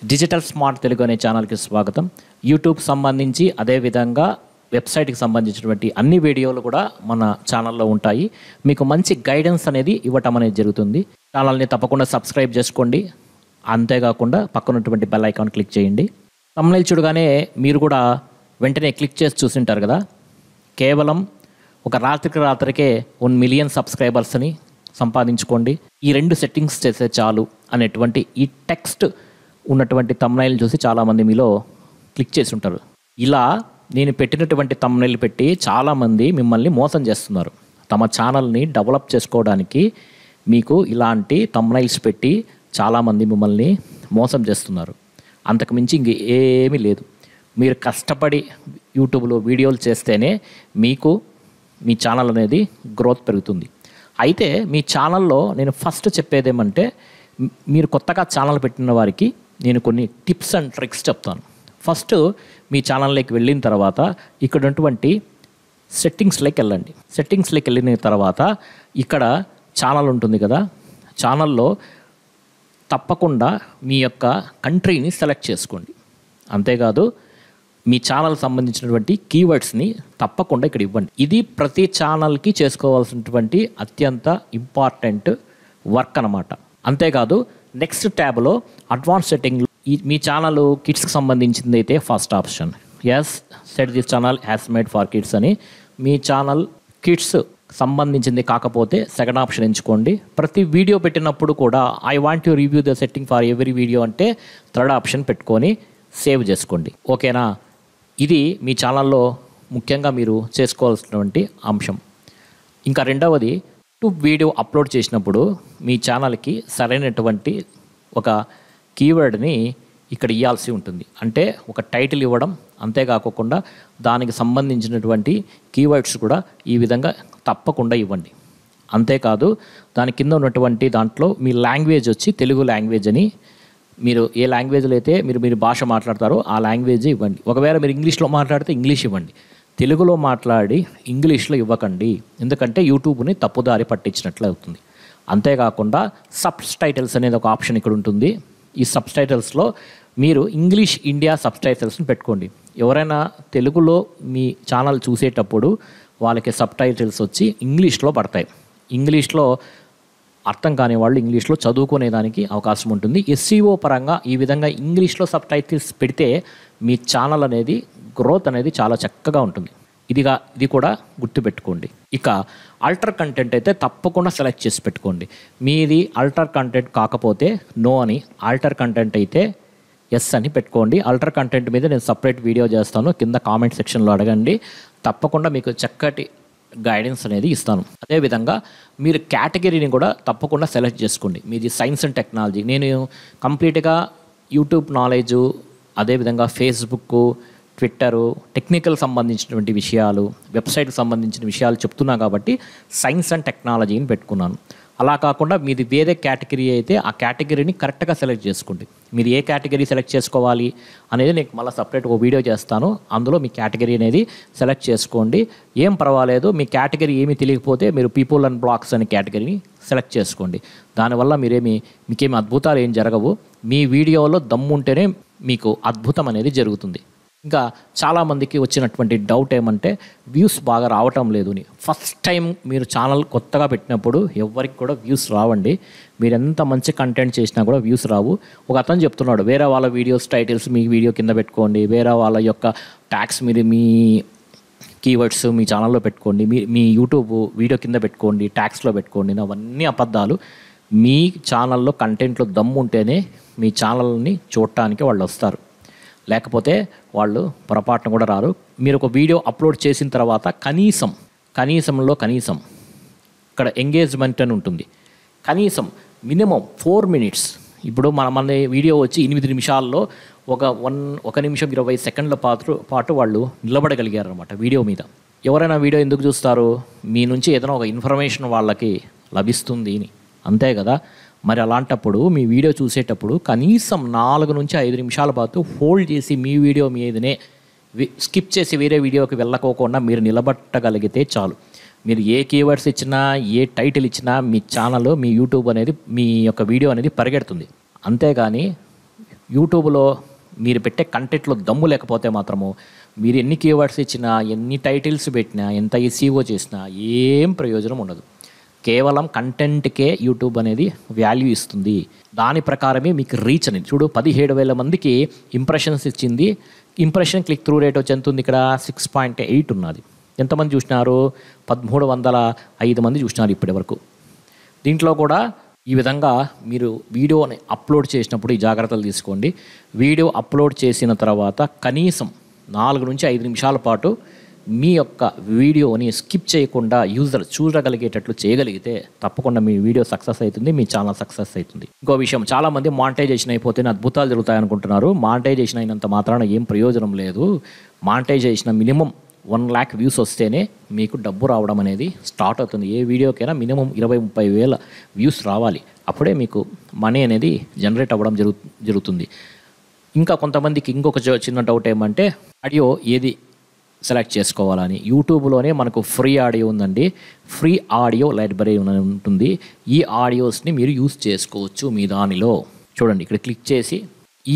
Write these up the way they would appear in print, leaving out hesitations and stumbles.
Digital smart Telugu అనే ఛానల్కి స్వాగతం. యూట్యూబ్ సంబంధించి అదేవిధంగా వెబ్సైట్కి సంబంధించినటువంటి అన్ని వీడియోలు కూడా మన ఛానల్లో ఉంటాయి. మీకు మంచి గైడెన్స్ అనేది ఇవ్వటం అనేది జరుగుతుంది. ఛానల్ని తప్పకుండా సబ్స్క్రైబ్ చేసుకోండి. అంతేకాకుండా పక్కనటువంటి బెల్ ఐకాన్ క్లిక్ చేయండి. థంబ్నెయిల్ చూడగానే మీరు కూడా వెంటనే క్లిక్ చేసి చూసింటారు కదా. కేవలం ఒక రాత్రికే 1 మిలియన్ సబ్స్క్రైబర్స్ని సంపాదించుకోండి. ఈ 2 సెట్టింగ్స్ చేస్తే చాలు అనేటువంటి ఈ టెక్స్ట్ ఉన్నటువంటి థంబ్నెయిల్ చూసి చాలామంది మీలో క్లిక్ చేసి ఉంటారు. ఇలా నేను పెట్టినటువంటి థంబ్నెయిల్ పెట్టి చాలామంది మిమ్మల్ని మోసం చేస్తున్నారు. తమ ఛానల్ని డెవలప్ చేసుకోవడానికి మీకు ఇలాంటి థంబ్నెయిల్స్ పెట్టి చాలామంది మిమ్మల్ని మోసం చేస్తున్నారు. అంతకుమించి ఇంక ఏమీ లేదు. మీరు కష్టపడి యూట్యూబ్లో వీడియోలు చేస్తేనే మీకు మీ ఛానల్ అనేది గ్రోత్ పెరుగుతుంది. అయితే మీ ఛానల్లో నేను ఫస్ట్ చెప్పేది ఏమంటే, మీరు కొత్తగా ఛానల్ పెట్టిన వారికి నేను కొన్ని టిప్స్ అండ్ ట్రిక్స్ చెప్తాను. ఫస్ట్ మీ ఛానల్లోకి వెళ్ళిన తర్వాత ఇక్కడ ఉన్నటువంటి సెట్టింగ్స్లోకి వెళ్ళండి. సెట్టింగ్స్లోకి వెళ్ళిన తర్వాత ఇక్కడ ఛానల్ ఉంటుంది కదా. ఛానల్లో తప్పకుండా మీ యొక్క కంట్రీని సెలెక్ట్ చేసుకోండి. అంతేకాదు మీ ఛానల్ సంబంధించినటువంటి కీవర్డ్స్ని తప్పకుండా ఇక్కడ ఇవ్వండి. ఇది ప్రతి ఛానల్కి చేసుకోవాల్సినటువంటి అత్యంత ఇంపార్టెంట్ వర్క్ అన్నమాట. అంతేకాదు నెక్స్ట్ ట్యాబ్లో అడ్వాన్స్ సెట్టింగ్, మీ ఛానల్ కిడ్స్కి సంబంధించింది అయితే first option, yes set this channel has made for kids అని. మీ ఛానల్ కిడ్స్ సంబంధించింది కాకపోతే సెకండ్ ఆప్షన్ ఎంచుకోండి. ప్రతి వీడియో పెట్టినప్పుడు కూడా I want to review the setting for every video అంటే థర్డ్ ఆప్షన్ పెట్టుకొని సేవ్ చేసుకోండి. ఓకేనా? ఇది మీ ఛానల్లో ముఖ్యంగా మీరు చేసుకోవాల్సినటువంటి అంశం. ఇంకా రెండవది, యూట్యూబ్ వీడియో అప్లోడ్ చేసినప్పుడు మీ ఛానల్కి సరైనటువంటి ఒక కీవర్డ్ని ఇక్కడ ఇవ్వాల్సి ఉంటుంది. అంటే ఒక టైటిల్ ఇవ్వడం, అంతేకాకుండా దానికి సంబంధించినటువంటి కీవర్డ్స్ కూడా ఈ విధంగా తప్పకుండా ఇవ్వండి. అంతేకాదు దాని కింద ఉన్నటువంటి దాంట్లో మీ లాంగ్వేజ్ వచ్చి తెలుగు లాంగ్వేజ్ అని, మీరు ఏ లాంగ్వేజ్లో అయితే మీరు భాష మాట్లాడతారో ఆ లాంగ్వేజ్ ఇవ్వండి. ఒకవేళ మీరు ఇంగ్లీష్లో మాట్లాడితే ఇంగ్లీష్ ఇవ్వండి. తెలుగులో మాట్లాడి ఇంగ్లీష్లో ఇవ్వకండి, ఎందుకంటే యూట్యూబ్ని తప్పుదారి పట్టించినట్లు అవుతుంది. అంతేకాకుండా సబ్టైటిల్స్ అనేది ఒక ఆప్షన్ ఇక్కడ ఉంటుంది. ఈ సబ్టైటిల్స్లో మీరు ఇంగ్లీష్ ఇండియా సబ్టైటిల్స్ని పెట్టుకోండి. ఎవరైనా తెలుగులో మీ ఛానల్ చూసేటప్పుడు వాళ్ళకి సబ్టైటిల్స్ వచ్చి ఇంగ్లీష్లో పడతాయి. ఇంగ్లీష్లో అర్థం కాని వాళ్ళు ఇంగ్లీష్లో చదువుకునేదానికి అవకాశం ఉంటుంది. ఎస్సీఓ పరంగా ఈ విధంగా ఇంగ్లీష్లో సబ్టైటిల్స్ పెడితే మీ ఛానల్ అనేది గ్రోత్ అనేది చాలా చక్కగా ఉంటుంది. ఇది కూడా గుర్తుపెట్టుకోండి. ఇక అల్టర్ కంటెంట్ అయితే తప్పకుండా సెలెక్ట్ చేసి పెట్టుకోండి. మీది అల్టర్ కంటెంట్ కాకపోతే నో అని, ఆల్టర్ కంటెంట్ అయితే ఎస్ అని పెట్టుకోండి. అల్టర్ కంటెంట్ మీద నేను సపరేట్ వీడియో చేస్తాను, కింద కామెంట్ సెక్షన్లో అడగండి. తప్పకుండా మీకు చక్కటి గైడెన్స్ అనేది ఇస్తాను. అదేవిధంగా మీరు కేటగిరీని కూడా తప్పకుండా సెలెక్ట్ చేసుకోండి. మీది సైన్స్ అండ్ టెక్నాలజీ, నేను కంప్లీట్గా యూట్యూబ్ నాలెడ్జు, అదేవిధంగా ఫేస్బుక్, ట్విట్టరు, టెక్నికల్ సంబంధించినటువంటి విషయాలు, వెబ్సైట్కి సంబంధించిన విషయాలు చెప్తున్నా కాబట్టి సైన్స్ అండ్ టెక్నాలజీని పెట్టుకున్నాను. అలా కాకుండా మీది వేరే కేటగిరీ అయితే ఆ కేటగిరీని కరెక్ట్గా సెలెక్ట్ చేసుకోండి. మీరు ఏ కేటగిరీ సెలెక్ట్ చేసుకోవాలి అనేది నేను మళ్ళీ సపరేట్ ఒక వీడియో చేస్తాను. అందులో మీ కేటగిరీ అనేది సెలెక్ట్ చేసుకోండి. ఏం పర్వాలేదు, మీ కేటగిరీ ఏమీ తెలియకపోతే మీరు పీపుల్ అండ్ బ్లాగ్స్ అనే కేటగిరీని సెలెక్ట్ చేసుకోండి. దానివల్ల మీకేమి అద్భుతాలు ఏం జరగవు. మీ వీడియోలో దమ్ముంటేనే మీకు అద్భుతం అనేది జరుగుతుంది. ఇంకా చాలామందికి వచ్చినటువంటి డౌట్ ఏమంటే వ్యూస్ బాగా రావటం లేదు అని. ఫస్ట్ టైం మీరు ఛానల్ కొత్తగా పెట్టినప్పుడు ఎవరికి కూడా వ్యూస్ రావండి. మీరు ఎంత మంచి కంటెంట్ చేసినా కూడా వ్యూస్ రావు. ఒక అతను చెప్తున్నాడు, వేరే వాళ్ళ వీడియోస్ టైటిల్స్ మీ వీడియో కింద పెట్టుకోండి, వేరే వాళ్ళ యొక్క ట్యాగ్స్ మీరు మీ కీవర్డ్స్ మీ ఛానల్లో పెట్టుకోండి, మీ యూట్యూబ్ వీడియో కింద పెట్టుకోండి, ట్యాగ్స్లో పెట్టుకోండి. అవన్నీ అబద్ధాలు. మీ ఛానల్లో కంటెంట్లో దమ్ము ఉంటేనే మీ ఛానల్ని చూడటానికి వాళ్ళు వస్తారు, లేకపోతే వాళ్ళు పొరపాటున కూడా రారు. మీరు ఒక వీడియో అప్లోడ్ చేసిన తర్వాత కనీసం ఇక్కడ ఎంగేజ్మెంట్ అని ఉంటుంది. కనీసం మినిమం 4 మినిట్స్. ఇప్పుడు మన వీడియో వచ్చి 8 నిమిషాల్లో ఒక నిమిషం 20 సెకండ్ల పాటు వాళ్ళు నిలబడగలిగారు అనమాట వీడియో మీద. ఎవరైనా వీడియో ఎందుకు చూస్తారు? మీ నుంచి ఏదైనా ఒక ఇన్ఫర్మేషన్ వాళ్ళకి లభిస్తుంది అని, అంతే కదా. మరి అలాంటప్పుడు మీ వీడియో చూసేటప్పుడు కనీసం 4 నుంచి 5 నిమిషాల పాటు హోల్డ్ చేసి మీ వీడియో మీదనే స్కిప్ చేసి వేరే వీడియోకి వెళ్ళకోకుండా మీరు నిలబట్టగలిగితే చాలు. మీరు ఏ కీవర్డ్స్ ఇచ్చినా, ఏ టైటిల్ ఇచ్చినా మీ ఛానల్, మీ యూట్యూబ్ అనేది, మీ యొక్క వీడియో అనేది పరిగెడుతుంది. అంతేగాని యూట్యూబ్లో మీరు పెట్టే కంటెంట్లో దమ్ము లేకపోతే మాత్రము మీరు ఎన్ని కీవర్డ్స్ ఇచ్చినా, ఎన్ని టైటిల్స్ పెట్టినా, ఎంత ఎస్ఈఓ చేసినా ఏం ప్రయోజనం ఉండదు. కేవలం కంటెంట్కే యూట్యూబ్ అనేది వాల్యూ ఇస్తుంది. దాని ప్రకారమే మీకు రీచ్ అనేది చూడు, 17,000 మందికి ఇంప్రెషన్స్ ఇచ్చింది. ఇంప్రెషన్ క్లిక్ త్రూ రేట్ వచ్చి ఎంత ఉంది ఇక్కడ? 6.8 ఉన్నది. ఎంతమంది చూసినారు? 1305 మంది చూసినారు ఇప్పటి వరకు. దీంట్లో కూడా ఈ విధంగా మీరు వీడియోని అప్లోడ్ చేసినప్పుడు ఈ జాగ్రత్తలు తీసుకోండి. వీడియో అప్లోడ్ చేసిన తర్వాత కనీసం 4 నుంచి 5 నిమిషాల పాటు మీ యొక్క వీడియోని స్కిప్ చేయకుండా యూజర్ చూడగలిగేటట్లు చేయగలిగితే తప్పకుండా మీ వీడియో సక్సెస్ అవుతుంది, మీ ఛానల్ సక్సెస్ అవుతుంది. ఇంకో విషయం, చాలామంది మానిటైజేషన్ అయిపోతేనే అద్భుతాలు జరుగుతాయి అనుకుంటున్నారు. మానిటైజేషన్ అయినంత మాత్రాన ఏం ప్రయోజనం లేదు. మానిటైజేషన్ మినిమం 1 lakh వ్యూస్ వస్తేనే మీకు డబ్బు రావడం అనేది స్టార్ట్ అవుతుంది. ఏ వీడియోకైనా మినిమం 20-30 వేల వ్యూస్ రావాలి, అప్పుడే మీకు మనీ అనేది జనరేట్ అవ్వడం జరుగుతుంది. ఇంకా కొంతమందికి ఇంకొక చిన్న డౌట్ ఏమంటే ఆడియో ఏది సెలెక్ట్ చేసుకోవాలని. యూట్యూబ్లోనే మనకు ఫ్రీ ఆడియో ఉందండి. ఫ్రీ ఆడియో లైబ్రరీ ఉంటుంది. ఈ ఆడియోస్ని మీరు యూస్ చేసుకోవచ్చు మీ దానిలో. చూడండి, ఇక్కడ క్లిక్ చేసి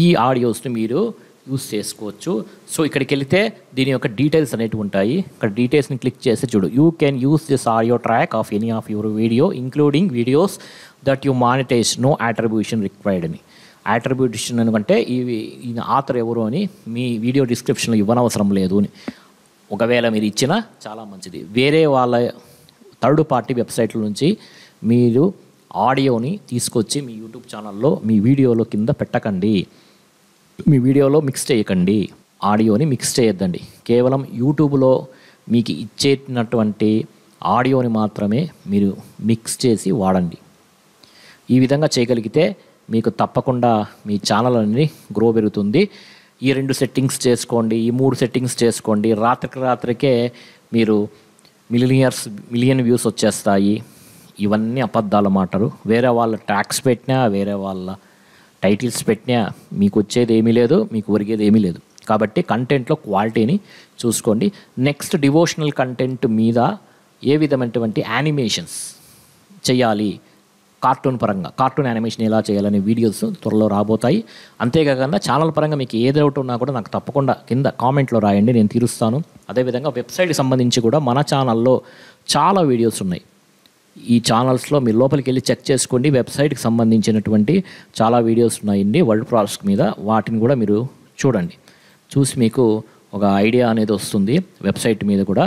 ఈ ఆడియోస్ని మీరు యూస్ చేసుకోవచ్చు. సో ఇక్కడికి వెళితే దీని యొక్క డీటెయిల్స్ అనేవి ఉంటాయి. ఇక్కడ డీటెయిల్స్ని క్లిక్ చేసి చూడు, you can use this audio track of any of your video including videos that you monetise, no attribution required అని. అట్రిబ్యూషన్ ఎందుకంటే ఈయన ఆథర్ ఎవరు అని మీ వీడియో డిస్క్రిప్షన్లో ఇవ్వనవసరం లేదు అని. ఒకవేళ మీరు ఇచ్చినా చాలా మంచిది. వేరే వాళ్ళ థర్డ్ పార్టీ వెబ్సైట్ల నుంచి మీరు ఆడియోని తీసుకొచ్చి మీ యూట్యూబ్ ఛానల్లో మీ వీడియోలో కింద పెట్టకండి. మీ వీడియోలో మిక్స్ చేయకండి. ఆడియోని మిక్స్ చేయొద్దండి. కేవలం యూట్యూబ్లో మీకు ఇచ్చేటటువంటి ఆడియోని మాత్రమే మీరు మిక్స్ చేసి వాడండి. ఈ విధంగా చేయగలిగితే మీకు తప్పకుండా మీ ఛానల్ అనేది గ్రో పెరుగుతుంది. ఈ 2 సెట్టింగ్స్ చేసుకోండి, ఈ 3 సెట్టింగ్స్ చేసుకోండి. రాత్రికే మీరు మిలియన్ వ్యూస్ వచ్చేస్తాయి. ఇవన్నీ అబద్ధాల మాటలు. వేరే వాళ్ళ ట్యాక్స్ పెట్టినా, వేరే వాళ్ళ టైటిల్స్ పెట్టినా మీకు వచ్చేది ఏమీ లేదు, మీకు ఒరిగేది ఏమీ లేదు. కాబట్టి కంటెంట్లో క్వాలిటీని చూసుకోండి. నెక్స్ట్, డివోషనల్ కంటెంట్ మీద ఏ విధమైనటువంటి యానిమేషన్స్ చేయాలి, కార్టూన్ పరంగా కార్టూన్ యానిమేషన్ ఎలా చేయాలనే వీడియోస్ త్వరలో రాబోతాయి. అంతేకాకుండా ఛానల్ పరంగా మీకు ఏ డౌట్ ఉన్నా కూడా నాకు తప్పకుండా కింద కామెంట్లో రాయండి, నేను తీరుస్తాను. అదేవిధంగా వెబ్సైట్కి సంబంధించి కూడా మన ఛానల్లో చాలా వీడియోస్ ఉన్నాయి. ఈ ఛానల్స్లో మీరు లోపలికి వెళ్ళి చెక్ చేసుకోండి. వెబ్సైట్కి సంబంధించినటువంటి చాలా వీడియోస్ ఉన్నాయండి వర్డ్ ప్రాసెస్ మీద. వాటిని కూడా మీరు చూడండి. చూసి మీకు ఒక ఐడియా అనేది వస్తుంది. వెబ్సైట్ మీద కూడా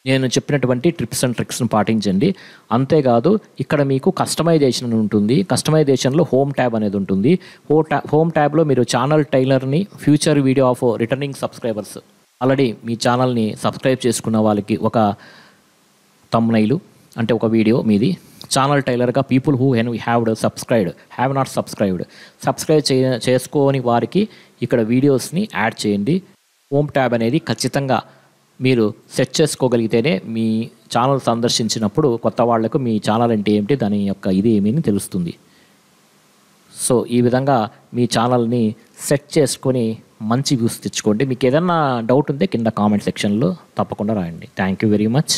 నేను చెప్పినటువంటి టిప్స్ అండ్ ట్రిక్స్ను పాటించండి. అంతేకాదు ఇక్కడ మీకు కస్టమైజేషన్ ఉంటుంది. కస్టమైజేషన్లో హోమ్ ట్యాబ్ అనేది ఉంటుంది. హోమ్ ట్యాబ్లో మీరు ఛానల్ టైలర్ని, future video of returning subscribers, already మీ ఛానల్ని సబ్స్క్రైబ్ చేసుకున్న వాళ్ళకి ఒక థంబ్నెయిల్ అంటే ఒక వీడియో మీది, ఛానల్ టైలర్గా people who have not subscribe చేసుకోని వారికి ఇక్కడ వీడియోస్ని యాడ్ చేయండి. హోమ్ ట్యాబ్ అనేది ఖచ్చితంగా మీరు సెట్ చేసుకోగలిగితేనే మీ ఛానల్ సందర్శించినప్పుడు కొత్త వాళ్లకు మీ ఛానల్ అంటే ఏమిటి, దాని యొక్క ఇది ఏమని తెలుస్తుంది. సో ఈ విధంగా మీ ఛానల్ని సెట్ చేసుకొని మంచి వ్యూస్ తెచ్చుకోండి. మీకు ఏదన్నా డౌట్ ఉంటే కింద కామెంట్ సెక్షన్లో తప్పకుండా రాయండి. Thank you very much.